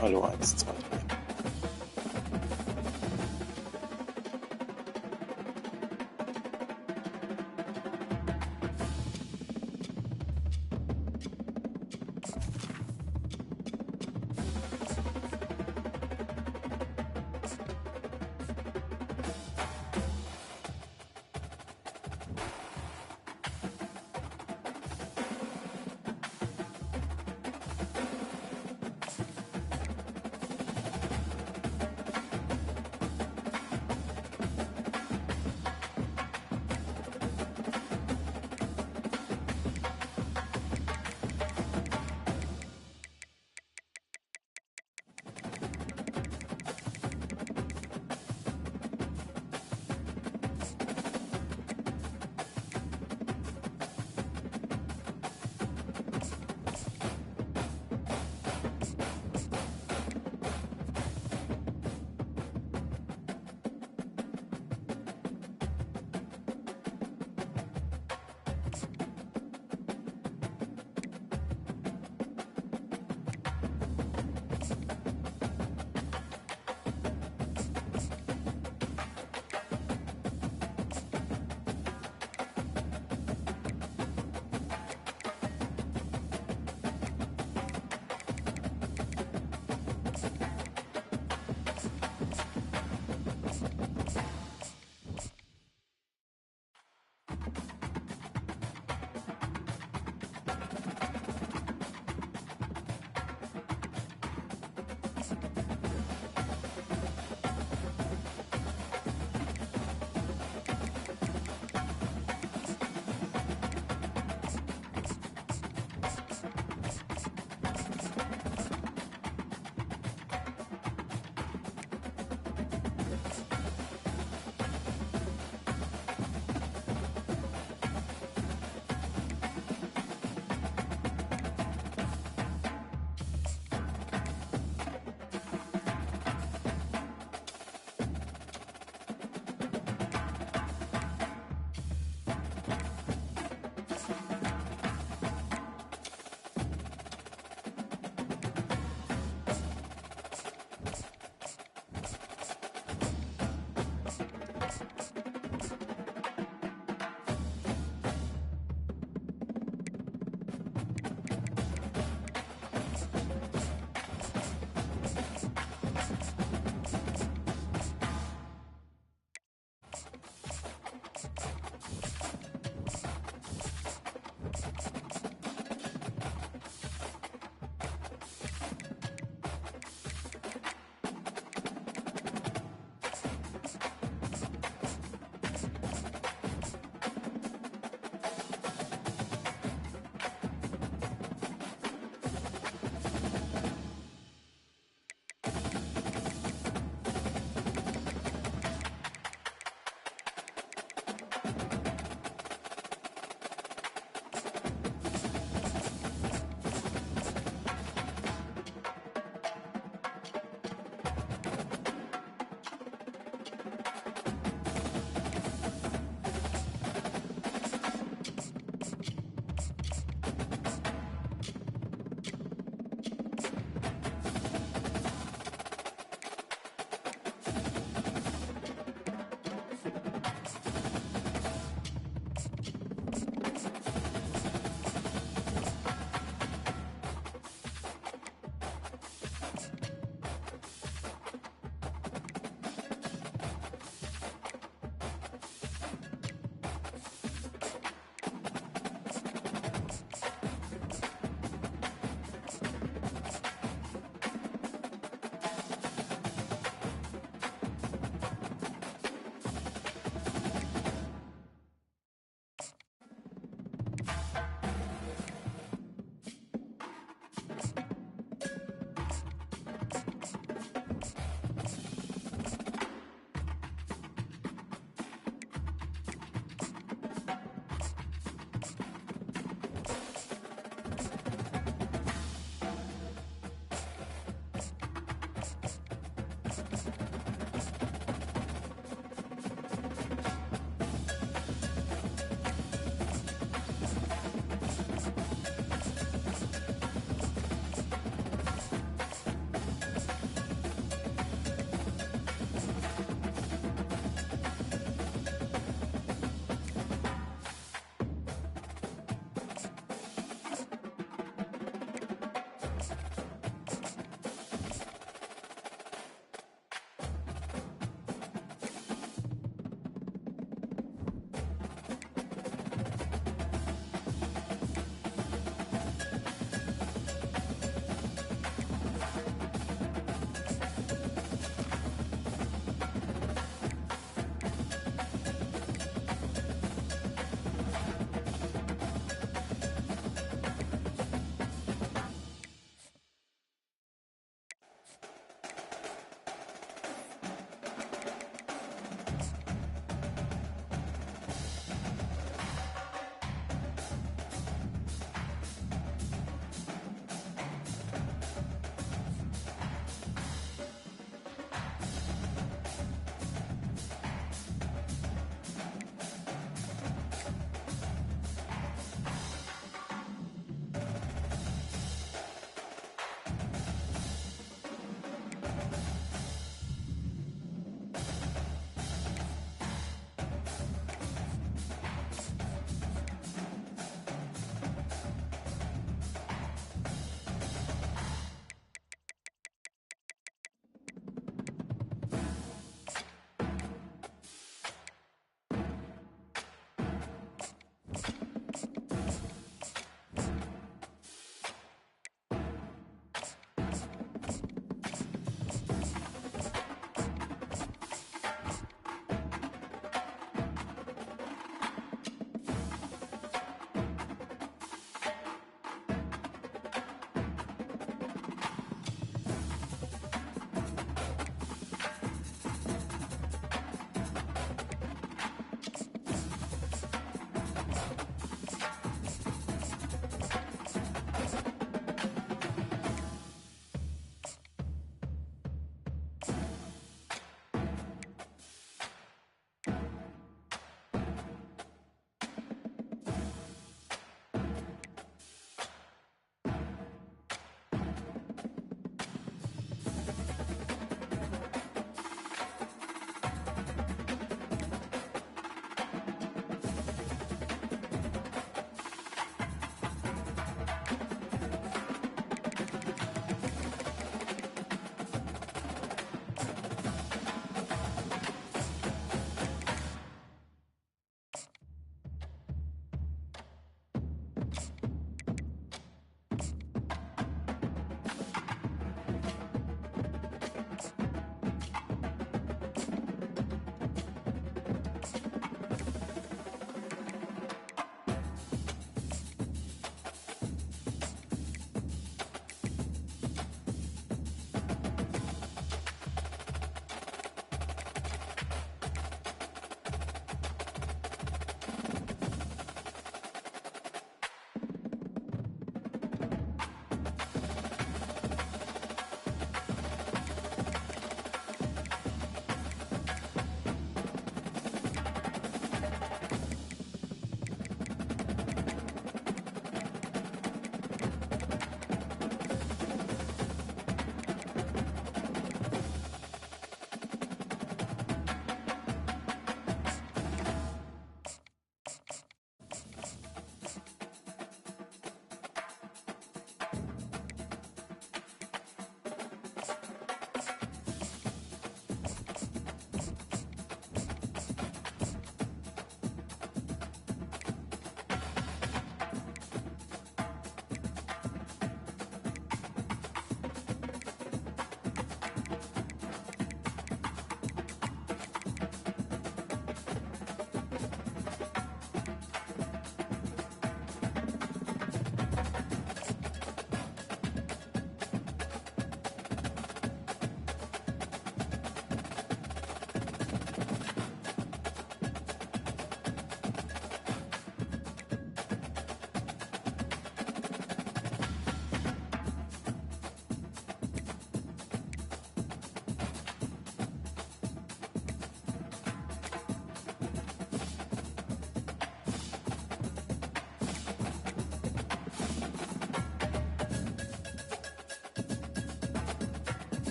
Hallo, eins, zwei, drei.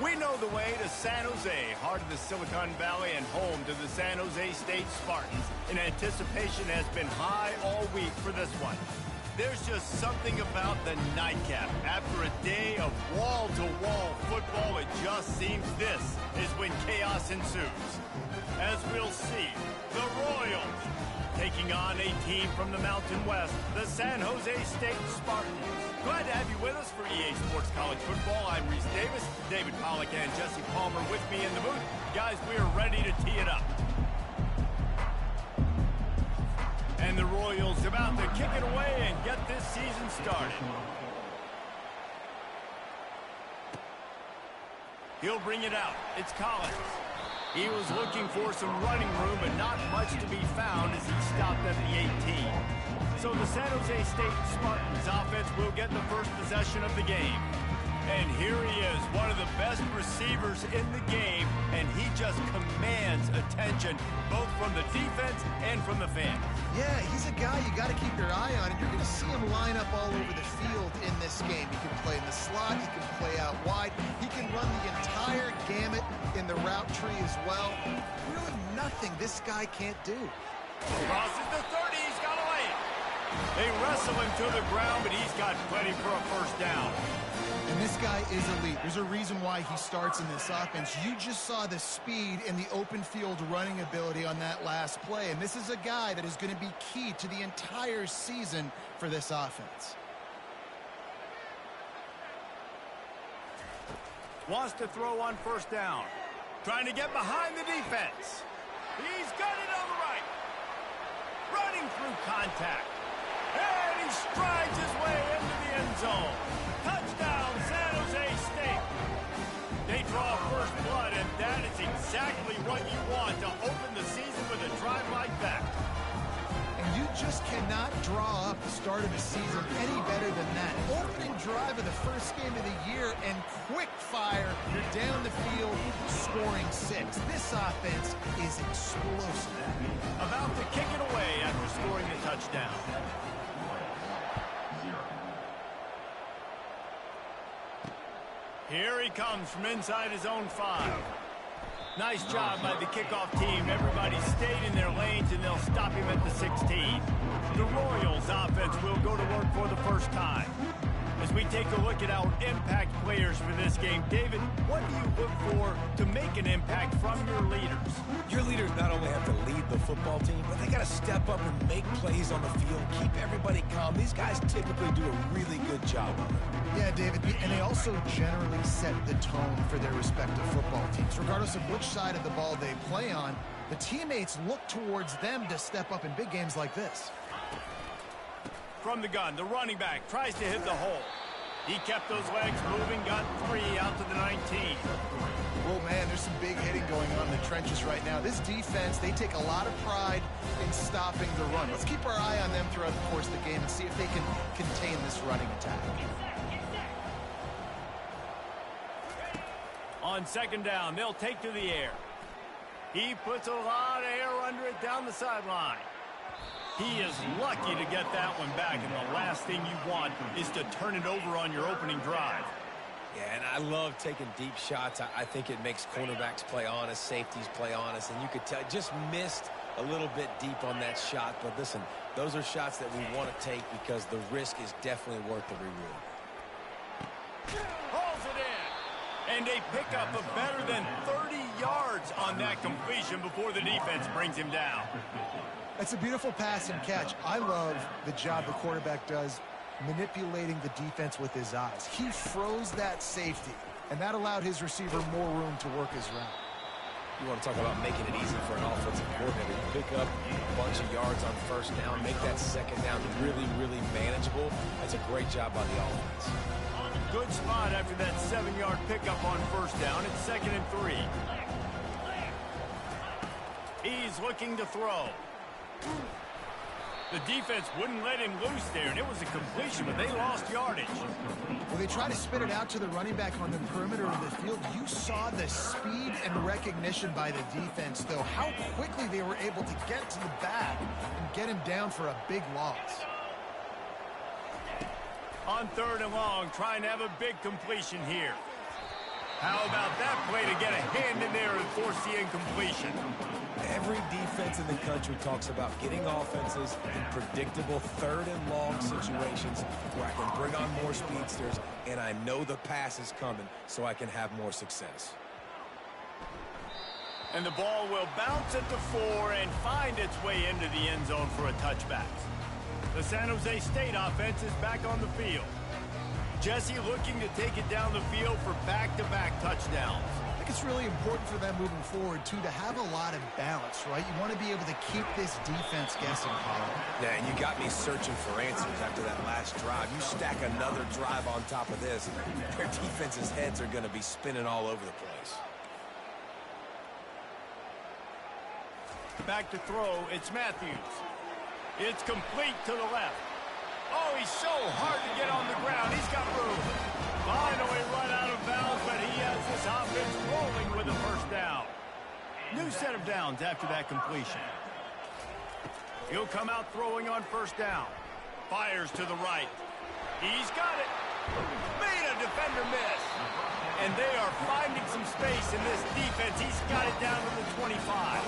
We know the way to San Jose, heart of the Silicon Valley and home to the San Jose State Spartans. And anticipation has been high all week for this one. There's just something about the nightcap. After a day of wall-to-wall football, it just seems this is when chaos ensues. As we'll see, the Royals taking on a team from the Mountain West, the San Jose State Spartans. Glad to have you with us for EA Sports College Football. I'm Reese Davis, David Pollack and Jesse Palmer with me in the booth. Guys, we are ready to tee it up. And the Royals about to kick it away and get this season started. He'll bring it out. It's Collins. He was looking for some running room, but not much to be found as he stopped at the 18. So the San Jose State Spartans offense will get the first possession of the game. And here he is, one of the best receivers in the game, and he just commands attention, both from the defense and from the fans. Yeah, he's a guy you got to keep your eye on, and you're going to see him line up all over the field in this game. He can play in the slot, he can play out wide, he can run the entire gamut in the route tree as well. Really nothing this guy can't do. Crosses the 30, he's got to lay it. They wrestle him to the ground, but he's got plenty for a first down. And this guy is elite. There's a reason why he starts in this offense. You just saw the speed and the open field running ability on that last play. And this is a guy that is going to be key to the entire season for this offense. Wants to throw on first down. Trying to get behind the defense. He's got it on the right. Running through contact. And he strides his way into the end zone. Touchdown, San Jose State. They draw first blood, and that is exactly what you want to open the season with a drive like that. And you just cannot draw up the start of a season any better than that. Opening drive of the first game of the year, and quick fire, you're down the field, scoring 6. This offense is explosive. About to kick it away after scoring the touchdown. Here he comes from inside his own 5. Nice job by the kickoff team. Everybody stayed in their lanes, and they'll stop him at the 16. The Royals offense will go to work for the first time. As we take a look at our impact players for this game, David, what do you look for to make an impact from your leaders? Your leaders not only have to lead the football team, but they got to step up and make plays on the field, keep everybody calm. These guys typically do a really good job of it. Yeah, David, and they also generally set the tone for their respective football teams. Regardless of which side of the ball they play on, the teammates look towards them to step up in big games like this. From the gun, the running back tries to hit the hole. He kept those legs moving, got 3 out to the 19. Oh, man, there's some big hitting going on in the trenches right now. This defense, they take a lot of pride in stopping the run. Let's keep our eye on them throughout the course of the game and see if they can contain this running attack. On second down, they'll take to the air. He puts a lot of air under it down the sideline. He is lucky to get that one back, and the last thing you want is to turn it over on your opening drive. Yeah, and I love taking deep shots. I think it makes cornerbacks play honest, safeties play honest, and you could tell just missed a little bit deep on that shot. But listen, those are shots that we want to take because the risk is definitely worth the reward. Hauls it in, and a pickup of better than 30 yards on that completion before the defense brings him down. That's a beautiful pass and catch. I love the job the quarterback does manipulating the defense with his eyes. He froze that safety, and that allowed his receiver more room to work his route. You want to talk about making it easy for an offensive coordinator to pick up a bunch of yards on first down, make that second down really, really manageable. That's a great job by the offense. Good spot after that 7-yard pickup on first down. It's 2nd and 3. He's looking to throw. The defense wouldn't let him loose there, and it was a completion, but they lost yardage. Well, they try to spin it out to the running back on the perimeter of the field. You saw the speed and recognition by the defense, though, how quickly they were able to get to the back and get him down for a big loss. On 3rd and long, trying to have a big completion here. How about that play to get a hand in there and force the incompletion? Every defense in the country talks about getting offenses in predictable third and long situations where I can bring on more speedsters and I know the pass is coming so I can have more success. And the ball will bounce at the 4 and find its way into the end zone for a touchback. The San Jose State offense is back on the field. Jesse looking to take it down the field for back-to-back touchdowns. I think it's really important for them moving forward, too, to have a lot of balance, right? You want to be able to keep this defense guessing, Kyle. Yeah, and you got me searching for answers after that last drive. You stack another drive on top of this, their defense's heads are going to be spinning all over the place. Back to throw, it's Matthews. It's complete to the left. Oh, he's so hard to get on the ground. He's got room. Finally run out of bounds, but he has this offense rolling with a first down. New set of downs after that completion. He'll come out throwing on first down. Fires to the right. He's got it. Made a defender miss. And they are finding some space in this defense. He's got it down to the 25.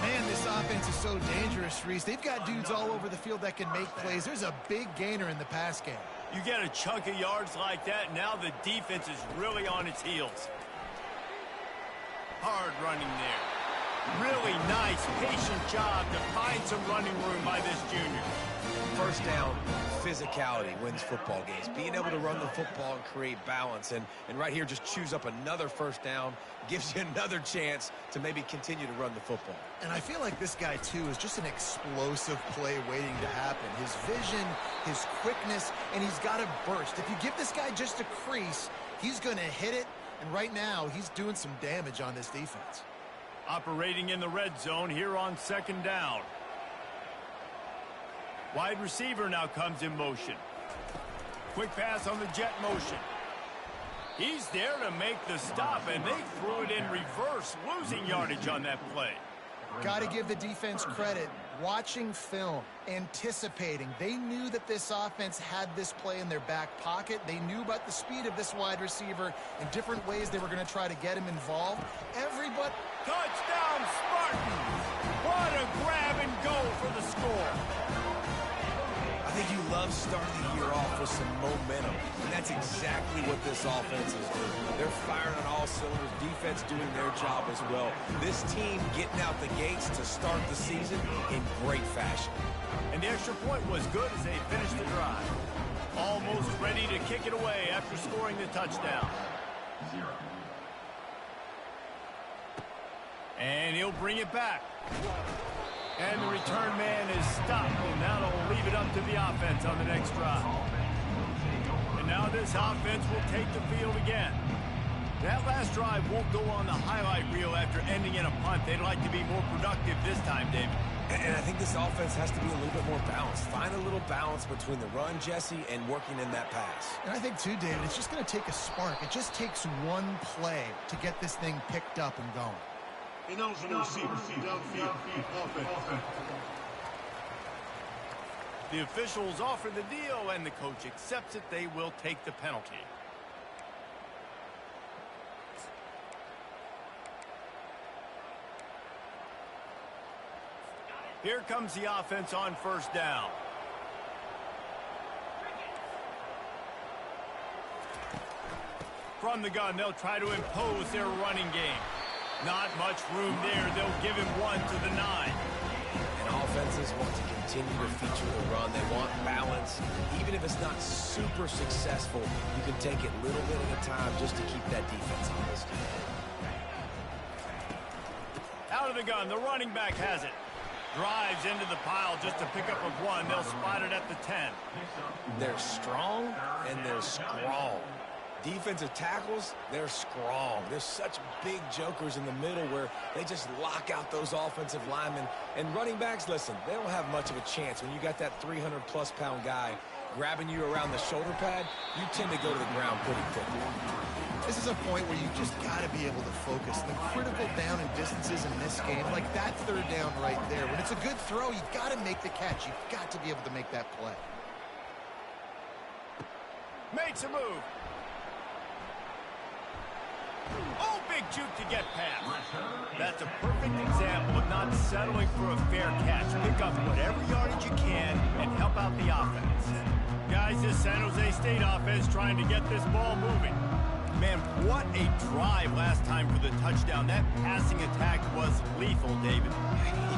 Man, this offense is so dangerous, Reese. They've got dudes all over the field that can make plays. There's a big gainer in the pass game. You get a chunk of yards like that, now the defense is really on its heels. Hard running there. Really nice, patient job to find some running room by this junior. First down, physicality wins football games. Being able to run the football and create balance. And right here, just choose up another first down, gives you another chance to maybe continue to run the football. And I feel like this guy, too, is just an explosive play waiting to happen. His vision, his quickness, and he's got a burst. If you give this guy just a crease, he's going to hit it. And right now, he's doing some damage on this defense. Operating in the red zone here on second down. Wide receiver now comes in motion. Quick pass on the jet motion. He's there to make the stop, and they threw it in reverse, losing yardage on that play. Got to give the defense credit. Watching film, anticipating. They knew that this offense had this play in their back pocket. They knew about the speed of this wide receiver and different ways they were going to try to get him involved. Everybody... Touchdown, Spartans! What a grab and go for the score. I think you love starting the year off with some momentum, and that's exactly what this offense is doing. They're firing on all cylinders, defense doing their job as well. This team getting out the gates to start the season in great fashion. And the extra point was good as they finished the drive. Almost ready to kick it away after scoring the touchdown. And he'll bring it back. And the return man is stopped, and now they'll leave it up to the offense on the next drive. And now this offense will take the field again. That last drive won't go on the highlight reel after ending in a punt. They'd like to be more productive this time, David. And I think this offense has to be a little bit more balanced. Find a little balance between the run, Jesse, and working in that pass. And I think, too, David, it's just going to take a spark. It just takes one play to get this thing picked up and going. The officials offer the deal, and the coach accepts it. They will take the penalty. Here comes the offense on first down. From the gun, they'll try to impose their running game. Not much room there. They'll give him one to the 9. And offenses want to continue to feature the run. They want balance. Even if it's not super successful, you can take it little bit at a time just to keep that defense honest. Out of the gun, the running back has it. Drives into the pile just to pick up a 1. They'll spot it at the 10. They're strong and they're strong. Defensive tackles, they're strong. There's such big jokers in the middle where they just lock out those offensive linemen. And running backs, listen, they don't have much of a chance. When you got that 300-plus pound guy grabbing you around the shoulder pad, you tend to go to the ground pretty quickly. This is a point where you just got to be able to focus. The critical down and distances in this game, like that third down right there. When it's a good throw, you got to make the catch. You've got to be able to make that play. Makes a move. Oh, big juke to get past. That's a perfect example of not settling for a fair catch. Pick up whatever yardage you can and help out the offense. Guys, this San Jose State offense trying to get this ball moving. Man, what a drive last time for the touchdown. That passing attack was lethal, David.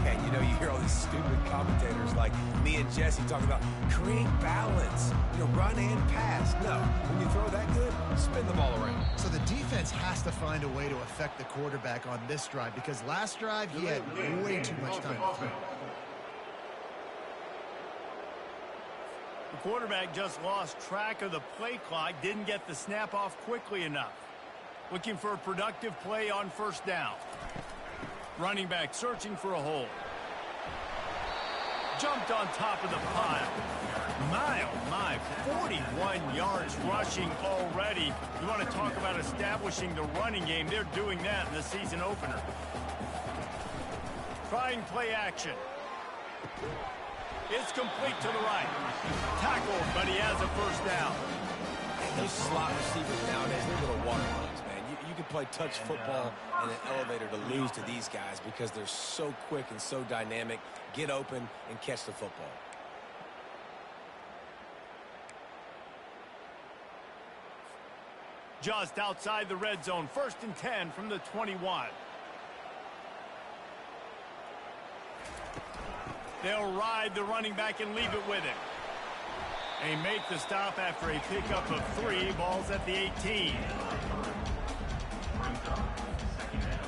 Yeah, you know, you hear all these stupid commentators like me and Jesse talking about create balance, you know, run and pass. No, when you throw that good, spin the ball around. So the defense has to find a way to affect the quarterback on this drive because last drive he had way too much time to throw. The quarterback just lost track of the play clock, didn't get the snap off quickly enough. Looking for a productive play on first down. Running back searching for a hole. Jumped on top of the pile. My, oh my, 41 yards rushing already. You want to talk about establishing the running game. They're doing that in the season opener. Trying play action. It's complete to the right. Tackled, but he has a first down. Those slot receivers nowadays, they're little watermelons, man. You can play touch football in an elevator to lose to these guys because they're so quick and so dynamic. Get open and catch the football. Just outside the red zone, 1st and 10 from the 21. They'll ride the running back and leave it with him. They make the stop after a pickup of 3. Ball's at the 18.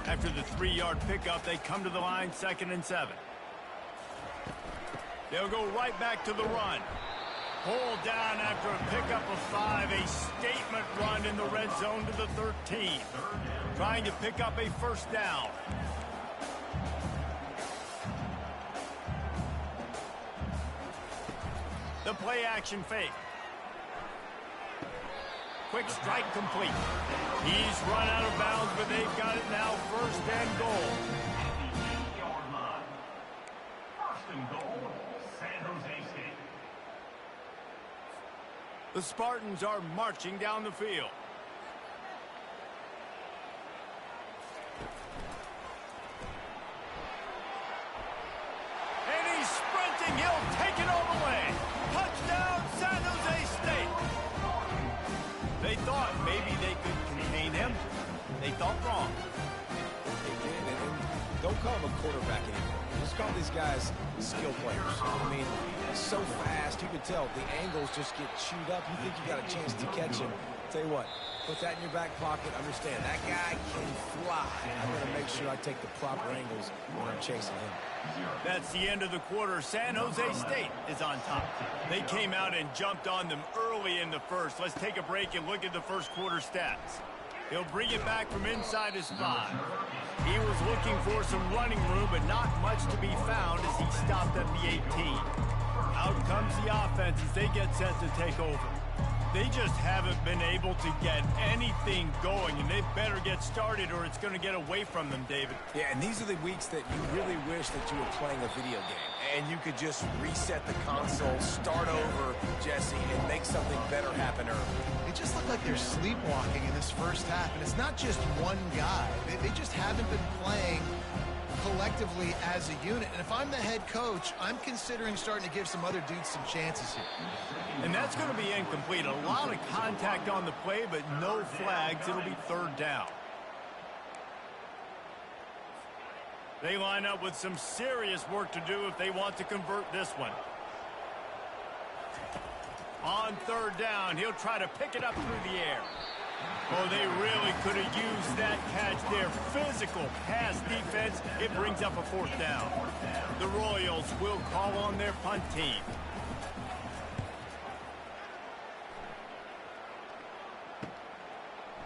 After the 3-yard pickup, they come to the line, 2nd and 7. They'll go right back to the run. Pulled down after a pickup of 5. A statement run in the red zone to the 13. Trying to pick up a first down. The play action fake. Quick strike complete. He's run out of bounds, but they've got it now, 1st and goal. First and goal, San Jose State. The Spartans are marching down the field. And he's sprinting. He'll take it all the way. Touchdown, San Jose State. They thought maybe they could contain him. They thought wrong. They did, and don't call him a quarterback anymore. Just call these guys skill players. I mean, so fast, you can tell the angles just get chewed up. You think you got a chance to catch him. Tell you what, put that in your back pocket. Understand, that guy can fly. I'm going to make sure I take the proper angles when I'm chasing him. That's the end of the quarter. San Jose State is on top. They came out and jumped on them early in the first. Let's take a break and look at the first quarter stats. He'll bring it back from inside his 5. He was looking for some running room, but not much to be found as he stopped at the 18. Out comes the offense as they get set to take over. They just haven't been able to get anything going, and they better get started or it's going to get away from them, David. Yeah, and these are the weeks that you really wish that you were playing a video game and you could just reset the console, start over, Jesse, and make something better happen early. They just look like they're sleepwalking in this first half, and it's not just one guy. They just haven't been playing collectively as a unit. And if I'm the head coach, I'm considering starting to give some other dudes some chances here. And that's going to be incomplete. A lot of contact on the play, but no flags. It'll be 3rd down. They line up with some serious work to do if they want to convert this one. On 3rd down, he'll try to pick it up through the air. Oh, they really could have used that catch there. Physical pass defense. It brings up a 4th down. The Royals will call on their punt team.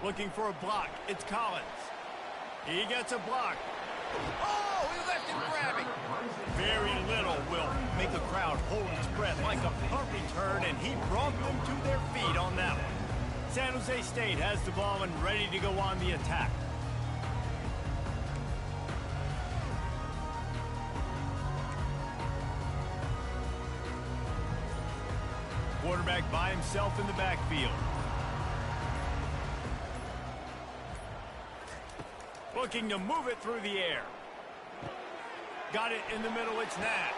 Looking for a block. It's Collins. He gets a block. Oh, he left him grabbing. Very little will make a crowd hold its breath like a punt return, and he brought them to their feet on that one. San Jose State has the ball and ready to go on the attack. Quarterback by himself in the backfield. looking to move it through the air. Got it in the middle, it's Nash.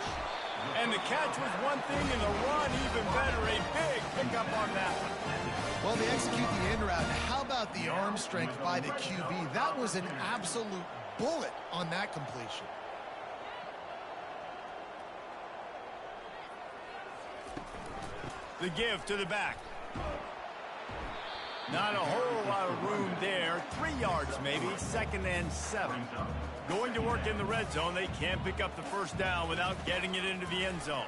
And the catch was one thing, and the run even better. A big pickup on that one. Well, they execute the in route. How about the arm strength by the QB? That was an absolute bullet on that completion. The give to the back. Not a whole lot of room there. 3 yards maybe, 2nd and 7. Going to work in the red zone. They can't pick up the first down without getting it into the end zone.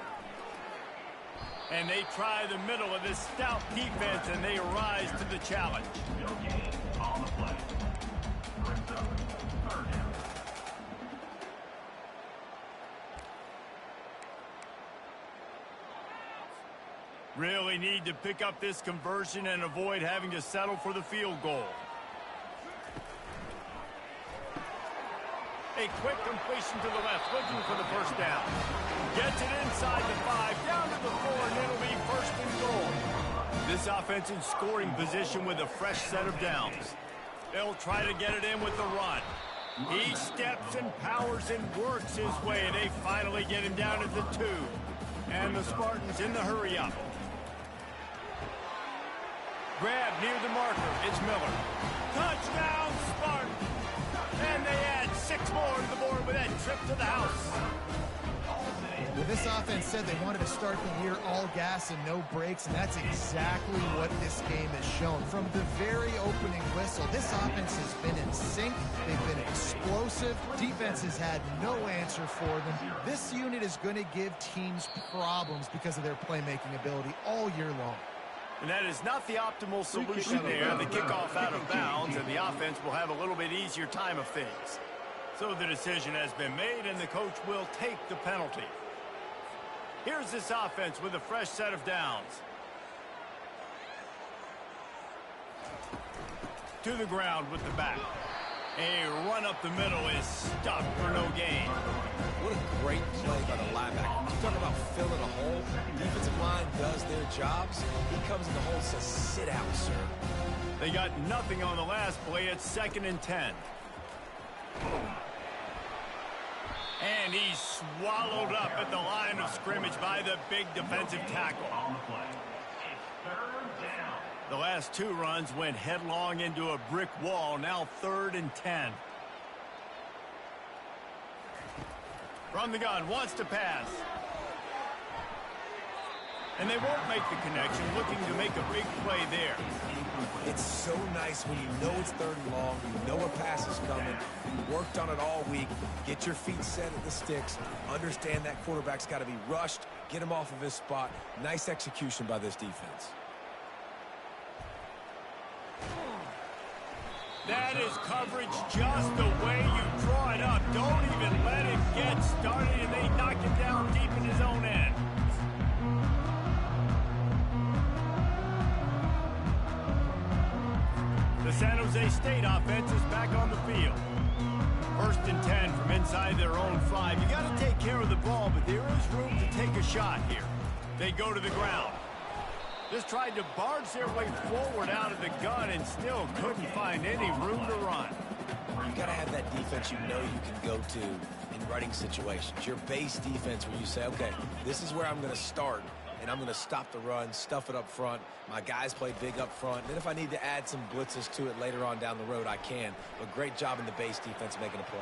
And they try the middle of this stout defense, and they rise to the challenge. On the play. Brings up 3rd down. Really need to pick up this conversion and avoid having to settle for the field goal. A quick completion to the left, looking for the first down. Gets it inside the 5, down to the 4, and it'll be 1st and goal. This offense in scoring position with a fresh set of downs. They'll try to get it in with the run. He steps and powers and works his way. They finally get him down at the 2. And the Spartans in the hurry up. Grab near the marker. It's Miller. Touchdown, Spartans! And they add 6 more to the board with that trip to the house. Well, this offense said they wanted to start the year all gas and no brakes, and that's exactly what this game has shown. From the very opening whistle, this offense has been in sync. They've been explosive. Defense has had no answer for them. This unit is going to give teams problems because of their playmaking ability all year long. And that is not the optimal solution there. The kickoff out of bounds, and the offense will have a little bit easier time of things. So the decision has been made, and the coach will take the penalty. Here's this offense with a fresh set of downs. To the ground with the back. A run up the middle is stuck for no gain. What a great play by the linebacker. You talk about filling a hole. Defensive line does their jobs. He comes in the hole and says, sit out, sir. They got nothing on the last play. It's 2nd and 10. And he's swallowed up at the line of scrimmage by the big defensive tackle. On the play. It's 3rd down. The last 2 runs went headlong into a brick wall. Now 3rd and 10. From the gun, wants to pass. And they won't make the connection, looking to make a big play there. It's so nice when you know it's 3rd and long, you know a pass is coming, you worked on it all week, get your feet set at the sticks, understand that quarterback's got to be rushed, get him off of his spot. Nice execution by this defense. That is coverage just the way you draw it up. Don't even let it get started, and they knock him down deep in his own end. The San Jose State offense is back on the field. 1st and 10 from inside their own 5. You got to take care of the ball, but there is room to take a shot here. They go to the ground. Just tried to barge their way forward out of the gun and still couldn't find any room to run. You got to have that defense you know you can go to in running situations. Your base defense where you say, okay, this is where I'm going to start, and I'm going to stop the run, stuff it up front. My guys play big up front. Then if I need to add some blitzes to it later on down the road, I can. But great job in the base defense making a play.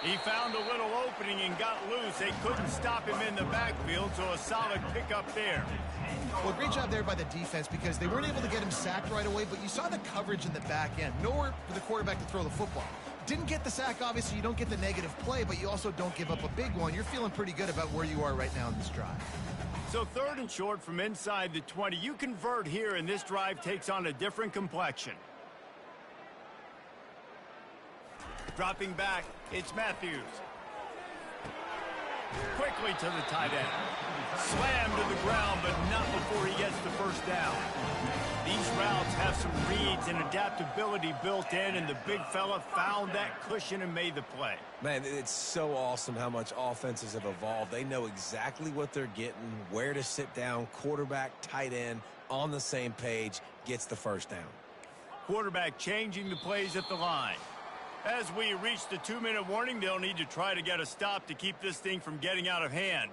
He found a little opening and got loose. They couldn't stop him in the backfield, so a solid pickup there. Well, great job there by the defense because they weren't able to get him sacked right away, but you saw the coverage in the back end. Nowhere for the quarterback to throw the football. Didn't get the sack, obviously. You don't get the negative play, but you also don't give up a big one. You're feeling pretty good about where you are right now in this drive. So 3rd and short from inside the 20. You convert here, and this drive takes on a different complexion. Dropping back, it's Matthews. Quickly to the tight end. Slam to the ground, but not before he gets the first down. These routes have some reads and adaptability built in, and the big fella found that cushion and made the play. Man, it's so awesome how much offenses have evolved. They know exactly what they're getting, where to sit down, quarterback, tight end, on the same page, gets the first down. Quarterback changing the plays at the line. As we reach the 2-minute warning, they'll need to try to get a stop to keep this thing from getting out of hand.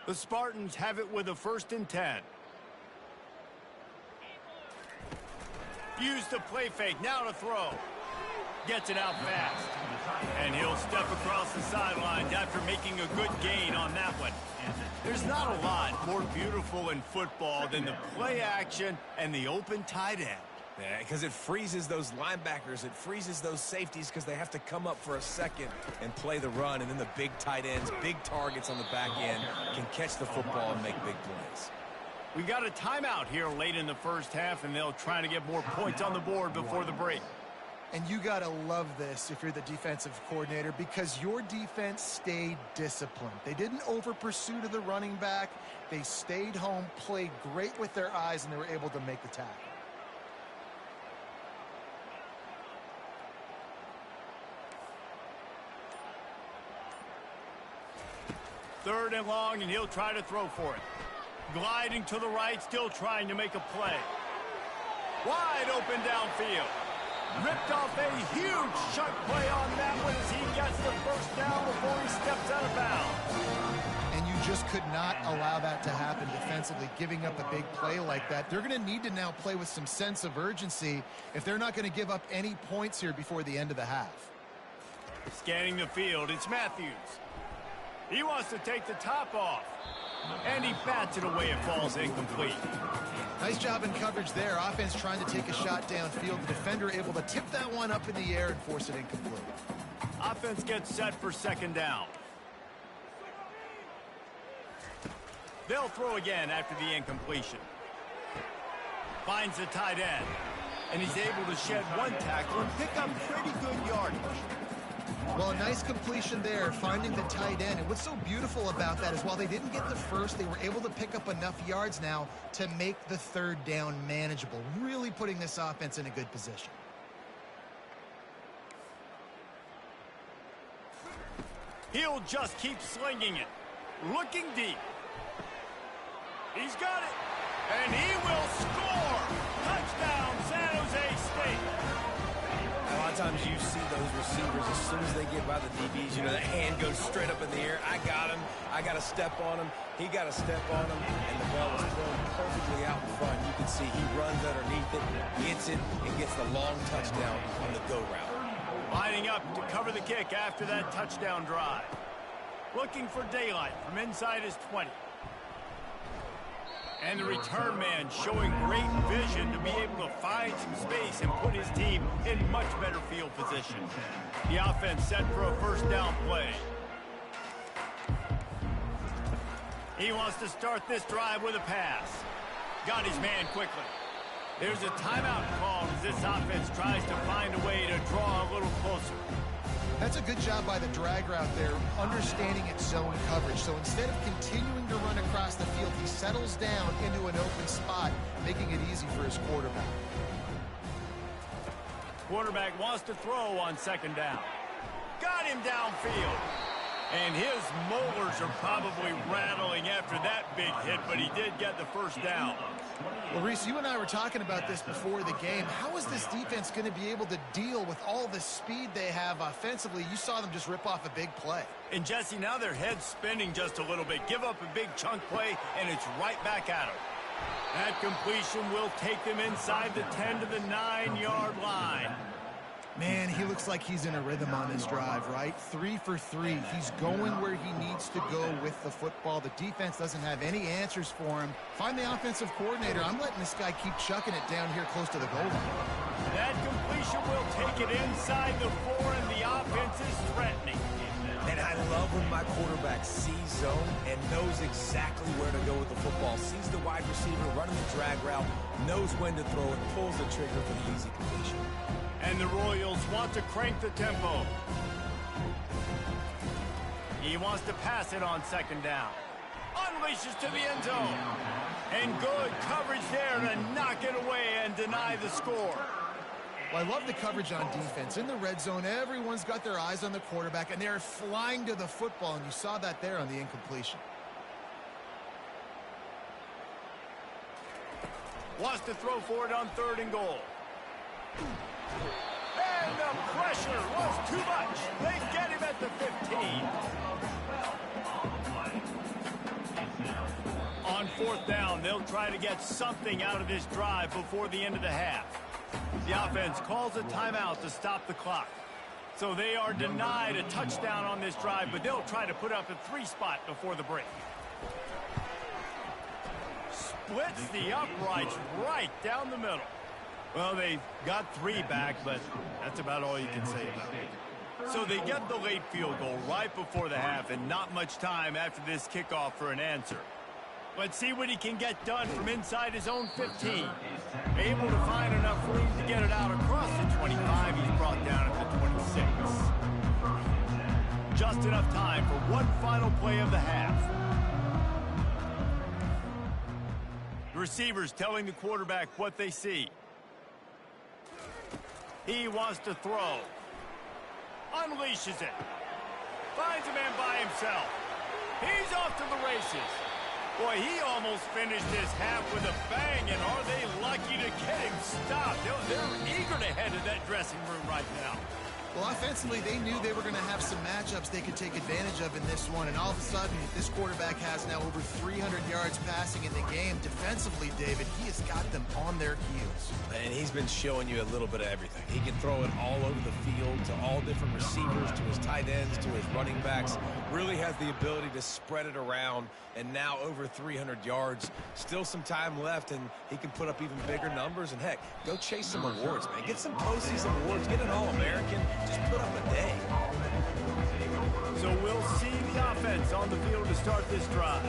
The Spartans have it with a 1st and 10. Use the play fake, now to throw. Gets it out fast. And he'll step across the sidelines after making a good gain on that one. There's not a lot more beautiful in football than the play action and the open tight end. Yeah, because it freezes those linebackers. It freezes those safeties because they have to come up for a second and play the run. And then the big tight ends, big targets on the back end can catch the football and make big plays. We got a timeout here late in the first half, and they'll try to get more points on the board before the break. And you got to love this if you're the defensive coordinator, because your defense stayed disciplined. They didn't over-pursue to the running back. They stayed home, played great with their eyes, and they were able to make the tackle. Third and long, and he'll try to throw for it. Gliding to the right, still trying to make a play. Wide open downfield. Ripped off a huge chunk play on that one as he gets the first down before he steps out of bounds. And you just could not allow that to happen defensively, giving up a big play like that. They're going to need to now play with some sense of urgency if they're not going to give up any points here before the end of the half. Scanning the field, it's Matthews. He wants to take the top off. And he bats it away. It falls incomplete. Nice job in coverage there. Offense trying to take a shot downfield. The defender able to tip that one up in the air and force it incomplete. Offense gets set for 2nd down. They'll throw again after the incompletion. Finds the tight end. And he's able to shed one tackle and pick up pretty good yardage. Well, a nice completion there, finding the tight end. And what's so beautiful about that is while they didn't get the first, they were able to pick up enough yards now to make the 3rd down manageable, really putting this offense in a good position. He'll just keep slinging it. Looking deep. He's got it. And he will score. Touchdown, San Jose State. A lot of times you see those receivers, as soon as they get by the DBs, you know, that hand goes straight up in the air. I got him. I got to step on him. He got to step on him. And the ball is thrown perfectly out in front. You can see he runs underneath it, gets it, and gets the long touchdown on the go route. Lining up to cover the kick after that touchdown drive. Looking for daylight from inside his 20. And the return man showing great vision to be able to find some space and put his team in much better field position. The offense set for a 1st down play. He wants to start this drive with a pass. Got his man quickly. There's a timeout called as this offense tries to find a way to draw a little closer. That's a good job by the drag route there, understanding its zone coverage. So instead of continuing to run across the field, he settles down into an open spot, making it easy for his quarterback. Quarterback wants to throw on 2nd down. Got him downfield. And his molars are probably rattling after that big hit, but he did get the 1st down. Well, Reese, you and I were talking about this before the game. How is this defense going to be able to deal with all the speed they have offensively? You saw them just rip off a big play. And, Jesse, now their head's spinning just a little bit. Give up a big chunk play, and it's right back at them. That completion will take them inside the 10 to the 9-yard line. Man, he looks like he's in a rhythm on this drive, right? 3 for 3. He's going where he needs to go with the football. The defense doesn't have any answers for him. Find the offensive coordinator. I'm letting this guy keep chucking it down here close to the goal line. That completion will take it inside the 4, and the offense is threatening. And I love when my quarterback sees zone and knows exactly where to go with the football. Sees the wide receiver running the drag route, knows when to throw it, pulls the trigger for the easy completion. And the Royals want to crank the tempo. He wants to pass it on 2nd down. Unleashes to the end zone. And good coverage there to knock it away and deny the score. Well, I love the coverage on defense. In the red zone, everyone's got their eyes on the quarterback, and they're flying to the football, and you saw that there on the incompletion. Wants to throw for it on 3rd and goal. And the pressure was too much. They get him at the 15. On 4th down, they'll try to get something out of this drive before the end of the half. The offense calls a timeout to stop the clock. So they are denied a touchdown on this drive, but they'll try to put up a 3 spot before the break. Splits the uprights right down the middle. Well, they got 3 back, but that's about all you can say about it. So they get the late field goal right before the half, and not much time after this kickoff for an answer. Let's see what he can get done from inside his own 15. Able to find enough room to get it out across the 25. He's brought down at the 26. Just enough time for one final play of the half. The receivers telling the quarterback what they see. He wants to throw. Unleashes it. Finds a man by himself. He's off to the races. Boy, he almost finished this half with a bang, and are they lucky to get him stopped? They're eager to head to that dressing room right now. Well, offensively, they knew they were going to have some matchups they could take advantage of in this one, and all of a sudden, this quarterback has now over 300 yards passing in the game. Defensively, David, he has got them on their heels. And he's been showing you a little bit of everything. He can throw it all over the field to all different receivers, to his tight ends, to his running backs. Really has the ability to spread it around, and now over 300 yards. Still some time left, and he can put up even bigger numbers. And, heck, go chase some awards, man. Get some postseason awards. Get an All-American. Just put up a day. So we'll see the offense on the field to start this drive.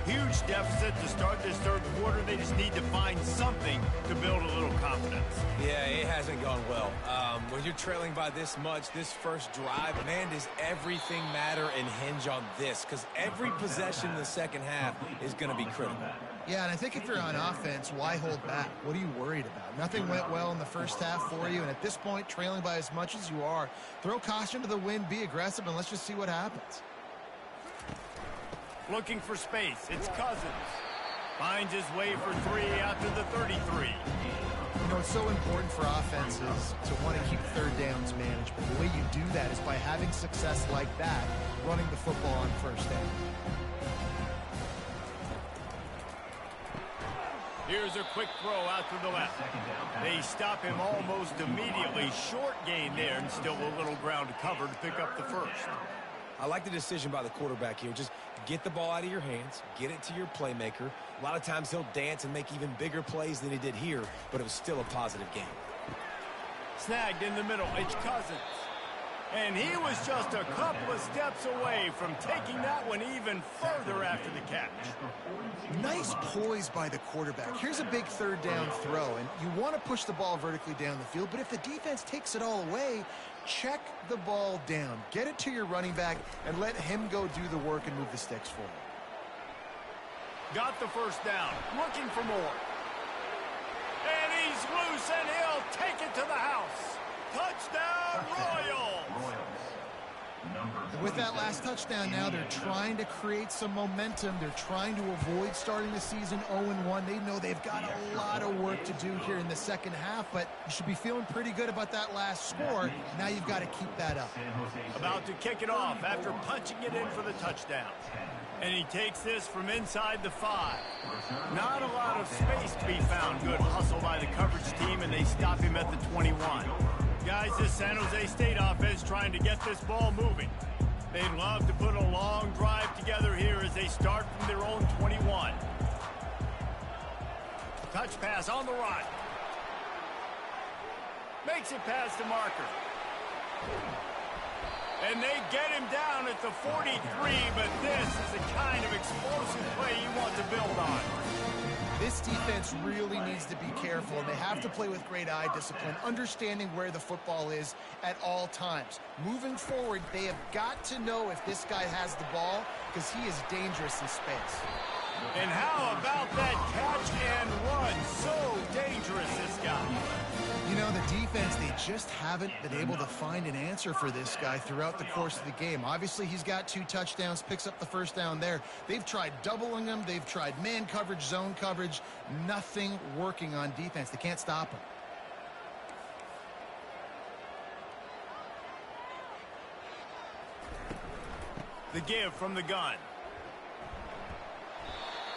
Huge deficit to start this 3rd quarter. They just need to find something to build a little confidence. Yeah, it hasn't gone well. When you're trailing by this much, this first drive, man, does everything matter and hinge on this? Because every possession in the second half is going to be critical. Yeah, and I think if you're on offense, why hold back? What are you worried about? Nothing went well in the first half for you, and at this point, trailing by as much as you are, throw caution to the wind, be aggressive, and let's just see what happens. Looking for space. It's Cousins. Finds his way for 3 after the 33. You know, it's so important for offenses to want to keep 3rd downs manageable. The way you do that is by having success like that, running the football on 1st down. Here's a quick throw out to the left. They stop him almost immediately. Short gain there, and still a little ground to cover to pick up the 1st. I like the decision by the quarterback here. Just get the ball out of your hands, get it to your playmaker. A lot of times he'll dance and make even bigger plays than he did here, but it was still a positive game. Snagged in the middle. It's Cousins. And he was just a couple of steps away from taking that one even further after the catch. Nice poise by the quarterback. Here's a big 3rd down throw, and you want to push the ball vertically down the field, but if the defense takes it all away, check the ball down. Get it to your running back and let him go do the work and move the sticks forward. Got the 1st down. Looking for more. And he's loose, and he'll take it to the house. Touchdown, Royals! With that last touchdown now, they're trying to create some momentum. They're trying to avoid starting the season 0-1. They know they've got a lot of work to do here in the second half, but you should be feeling pretty good about that last score. Now you've got to keep that up. About to kick it off after punching it in for the touchdown. And he takes this from inside the 5. Not a lot of space to be found. Good hustle by the coverage team, and they stop him at the 21. Guys, this San Jose State offense trying to get this ball moving. They'd love to put a long drive together here as they start from their own 21. Touch pass on the run. Makes it past the marker. And they get him down at the 43, but this is the kind of explosive play you want to build on. This defense really needs to be careful, and they have to play with great eye discipline, understanding where the football is at all times. Moving forward, they have got to know if this guy has the ball, because he is dangerous in space. And how about that catch and run? So dangerous, this guy. You know, the defense, they just haven't been able to find an answer for this guy throughout the course of the game. Obviously, he's got 2 touchdowns, picks up the first down there. They've tried doubling him. They've tried man coverage, zone coverage. Nothing working on defense. They can't stop him. The give from the gun.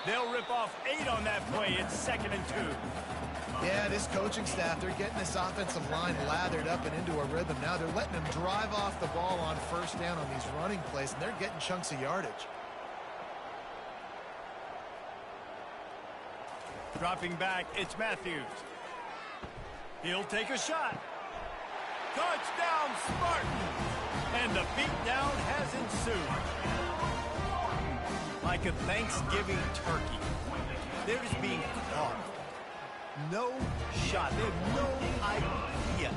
They'll rip off 8 on that play. It's 2nd and 2. Yeah, this coaching staff, they're getting this offensive line lathered up and into a rhythm. Now they're letting them drive off the ball on first down on these running plays, and they're getting chunks of yardage. Dropping back, it's Matthews. He'll take a shot. Touchdown, Spartans! And the beatdown has ensued. Like a Thanksgiving turkey. They're just being caught. No shot. They have no idea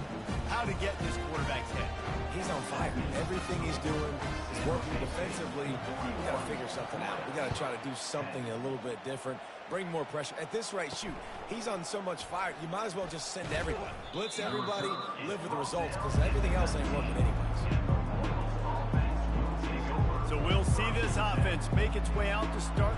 how to get in this quarterback's head. He's on fire. Everything he's doing is working defensively. We got to figure something out. We got to try to do something a little bit different. Bring more pressure. At this rate, shoot, he's on so much fire, you might as well just send everybody. Blitz everybody, live with the results, because everything else ain't working anyways. So we'll see this offense make its way out to start